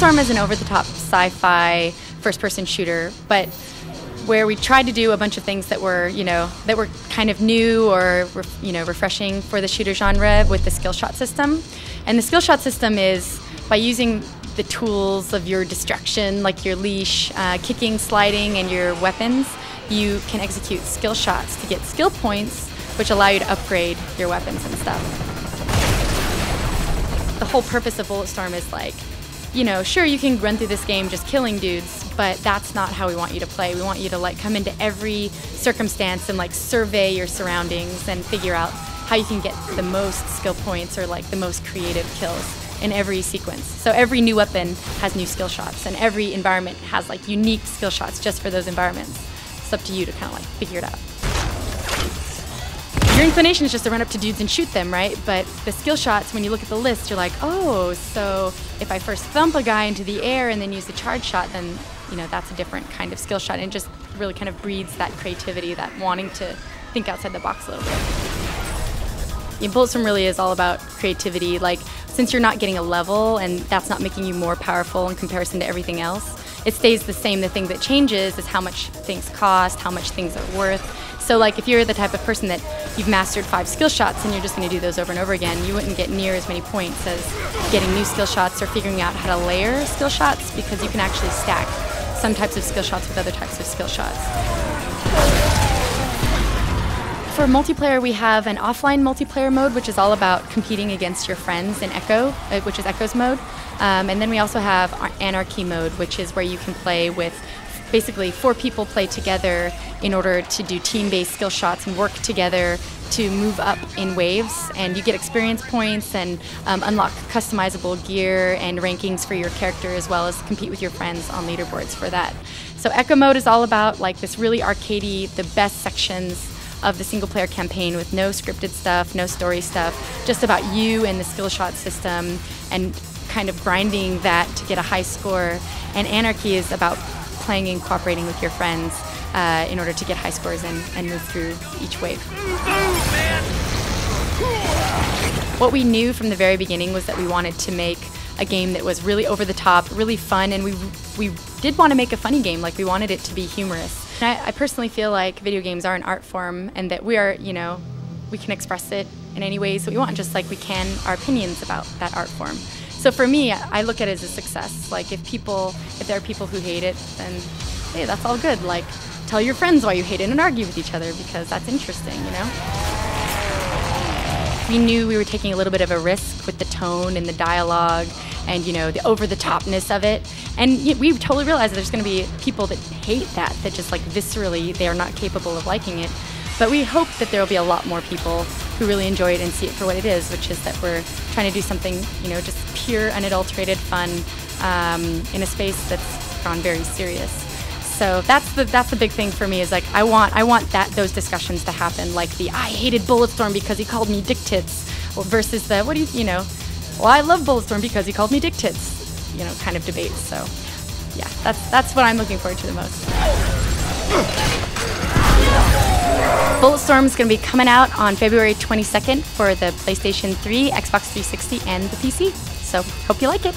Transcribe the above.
Bulletstorm is an over-the-top sci-fi first-person shooter, but where we tried to do a bunch of things that were, that were kind of new or, refreshing for the shooter genre with the skill shot system. And the skill shot system is by using the tools of your distraction, like your leash, kicking, sliding, and your weapons, you can execute skill shots to get skill points, which allow you to upgrade your weapons and stuff. The whole purpose of Bulletstorm is like, sure, you can run through this game just killing dudes, but that's not how we want you to play. We want you to come into every circumstance and survey your surroundings and figure out how you can get the most skill points or the most creative kills in every sequence. So every new weapon has new skill shots, and every environment has unique skill shots just for those environments. It's up to you to kind of figure it out. Your inclination is just to run up to dudes and shoot them, right? But the skill shots, when you look at the list, you're like, oh, so if I first thump a guy into the air and then use the charge shot, then that's a different kind of skill shot, and it just really kind of breeds that creativity, that wanting to think outside the box a little bit. Bulletstorm really is all about creativity. Since you're not getting a level and that's not making you more powerful in comparison to everything else, it stays the same. The thing that changes is how much things cost, how much things are worth. So if you're the type of person that you've mastered 5 skill shots and you're just going to do those over and over again, you wouldn't get near as many points as getting new skill shots or figuring out how to layer skill shots, because you can actually stack some types of skill shots with other types of skill shots. For multiplayer, we have an offline multiplayer mode, which is all about competing against your friends in Echo, which is Echo's mode. And then we also have Anarchy mode, which is where you can play with basically 4 people play together in order to do team-based skill shots and work together to move up in waves. And you get experience points and unlock customizable gear and rankings for your character, as well as compete with your friends on leaderboards for that. So Echo mode is all about this really arcadey, the best sections of the single-player campaign with no scripted stuff, no story stuff, just about you and the skill shot system and kind of grinding that to get a high score. And Anarchy is about playing and cooperating with your friends in order to get high scores and move through each wave. What we knew from the very beginning was that we wanted to make a game that was really over the top, really fun, and we did want to make a funny game. We wanted it to be humorous. And I personally feel like video games are an art form, and that we are, we can express it in any ways that we want, just like we can our opinions about that art form. So for me, I look at it as a success. If there are people who hate it, then hey, that's all good. Tell your friends why you hate it and argue with each other, because that's interesting, We knew we were taking a little bit of a risk with the tone and the dialogue and, the over-the-topness of it. And we totally realized that there's going to be people that hate that just viscerally, they are not capable of liking it. But we hope that there will be a lot more people who really enjoy it and see it for what it is, which is that we're trying to do something, just pure, unadulterated fun in a space that's gone very serious. So that's the big thing for me, is I want those discussions to happen, I hated Bulletstorm because he called me dick tits, versus the well, I love Bulletstorm because he called me dick tits, kind of debate. So yeah, that's what I'm looking forward to the most. Bulletstorm is going to be coming out on February 22nd for the PlayStation 3, Xbox 360, and the PC. So hope you like it.